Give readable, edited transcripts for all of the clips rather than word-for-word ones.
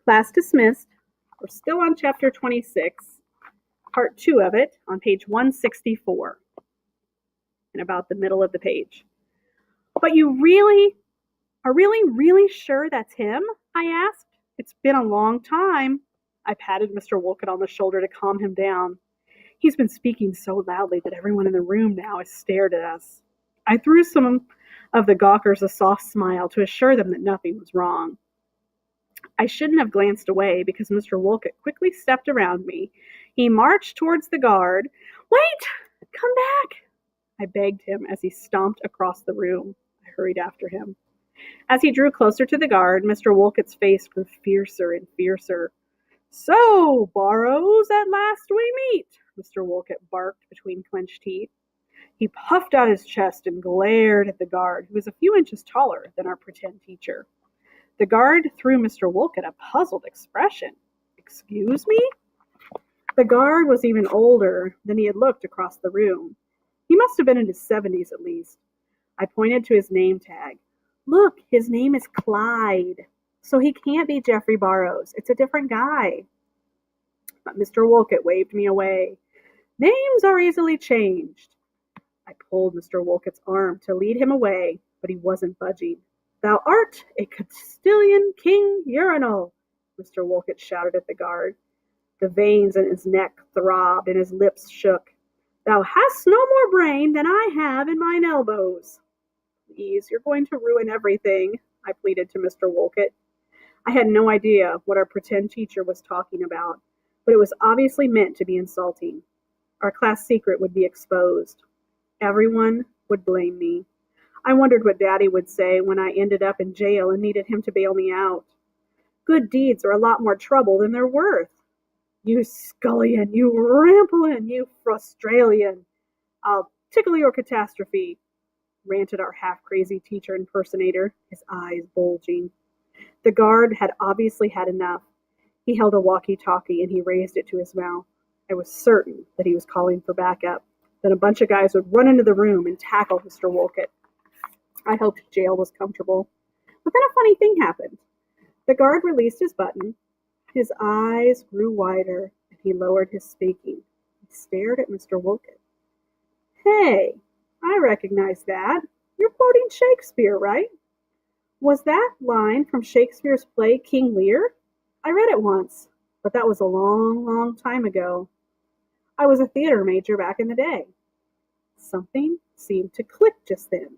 Class dismissed. We're still on chapter 26, part 2 of it, on page 164, and about the middle of the page. But you really are really sure that's him? I asked. It's been a long time. I patted Mr. Wolcott on the shoulder to calm him down. He's been speaking so loudly that everyone in the room now has stared at us. I threw some of the gawkers a soft smile to assure them that nothing was wrong. I shouldn't have glanced away because Mr. Wolcott quickly stepped around me. He marched towards the guard. "Wait! Come back!" I begged him as he stomped across the room. I hurried after him. As he drew closer to the guard, Mr. Wolcott's face grew fiercer and fiercer. "So, Burrows, at last we meet," Mr. Wolcott barked between clenched teeth. He puffed out his chest and glared at the guard, who was a few inches taller than our pretend teacher. The guard threw Mr. Wolcott a puzzled expression. "Excuse me?" The guard was even older than he had looked across the room. He must have been in his 70s at least. I pointed to his name tag. "Look, his name is Clyde. So he can't be Jeffrey Burrows. It's a different guy." But Mr. Wolcott waved me away. "Names are easily changed." I pulled Mr. Wolcott's arm to lead him away, but he wasn't budging. "Thou art a Castilian king urinal," Mr. Wolcott shouted at the guard. The veins in his neck throbbed and his lips shook. "Thou hast no more brain than I have in mine elbows." "Please, you're going to ruin everything," I pleaded to Mr. Wolcott. I had no idea what our pretend teacher was talking about, but it was obviously meant to be insulting. Our class secret would be exposed. Everyone would blame me. I wondered what Daddy would say when I ended up in jail and needed him to bail me out. Good deeds are a lot more trouble than they're worth. "You scullion, you rampolin, you frustralian, I'll tickle your catastrophe," ranted our half-crazy teacher impersonator, his eyes bulging. The guard had obviously had enough. He held a walkie-talkie and he raised it to his mouth. I was certain that he was calling for backup. Then a bunch of guys would run into the room and tackle Mr. Wolcott. I hoped jail was comfortable. But then a funny thing happened. The guard released his button. His eyes grew wider, and he lowered his speaking. He stared at Mr. Wolcott. "Hey, I recognize that. You're quoting Shakespeare, right? Was that line from Shakespeare's play King Lear? I read it once, but that was a long time ago. I was a theater major back in the day." Something seemed to click just then.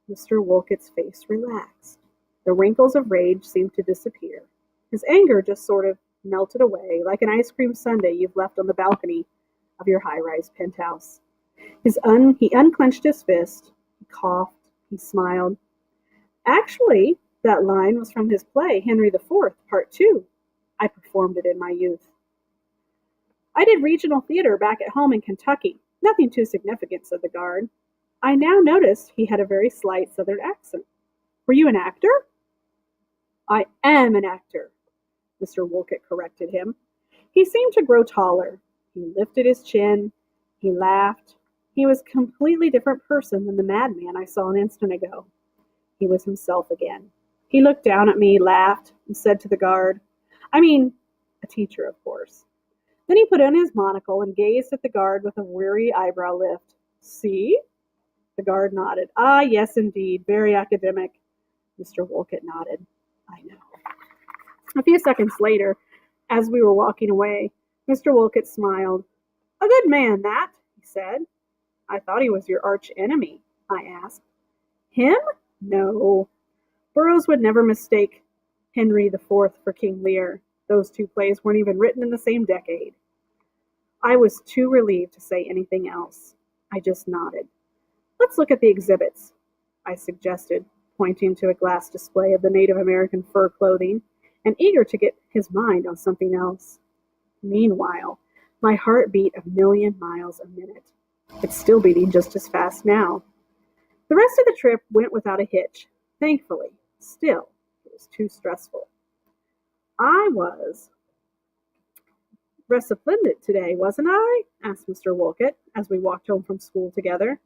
Mr. Wolcott's face relaxed. The wrinkles of rage seemed to disappear. His anger just sort of melted away like an ice cream sundae you've left on the balcony of your high-rise penthouse. He unclenched his fist, he coughed, he smiled. "Actually, that line was from his play, Henry IV, Part 2. I performed it in my youth." "I did regional theater back at home in Kentucky. Nothing too significant," said the guard. I now noticed he had a very slight Southern accent. "Were you an actor?" "I am an actor," Mr. Wolcott corrected him. He seemed to grow taller. He lifted his chin. He laughed. He was a completely different person than the madman I saw an instant ago. He was himself again. He looked down at me, laughed, and said to the guard, I mean, a teacher, of course. Then he put on his monocle and gazed at the guard with a weary eyebrow lift. "See?" The guard nodded. "Ah, yes, indeed. Very academic." Mr. Wolcott nodded. "I know." A few seconds later, as we were walking away, Mr. Wolcott smiled. "A good man, that," he said. "I thought he was your arch enemy," I asked. "Him? No. Burroughs would never mistake Henry IV for King Lear. Those two plays weren't even written in the same decade." I was too relieved to say anything else. I just nodded. "Let's look at the exhibits," I suggested, pointing to a glass display of the Native American fur clothing, and eager to get his mind on something else. Meanwhile, my heart beat 1,000,000 miles a minute. It's still beating just as fast now. The rest of the trip went without a hitch, thankfully. Still, it was too stressful. "I was resplendent today, wasn't I?" asked Mr. Wolcott as we walked home from school together.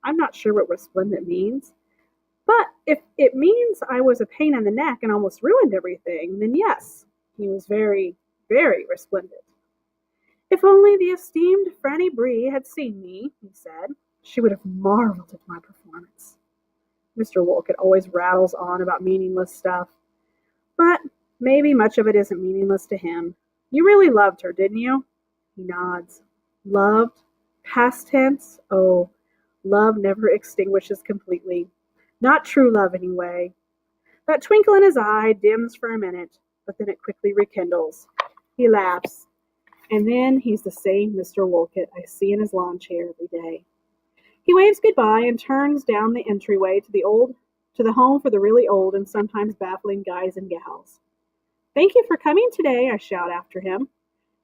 I'm not sure what resplendent means, But if it means I was a pain in the neck and almost ruined everything, then yes, he was very, very resplendent. If only the esteemed Franny Bree had seen me, he said, she would have marveled at my performance. Mr. Wolcott always rattles on about meaningless stuff, but maybe much of it isn't meaningless to him. You really loved her, didn't you? He nods. Loved? Past tense? Oh, love never extinguishes completely. Not true love, anyway. That twinkle in his eye dims for a minute, but then it quickly rekindles. He laughs, and then he's the same Mr. Wolcott I see in his lawn chair every day. He waves goodbye and turns down the entryway to the home for the really old and sometimes baffling guys and gals. Thank you for coming today, I shout after him.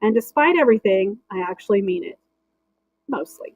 And despite everything, I actually mean it. Mostly.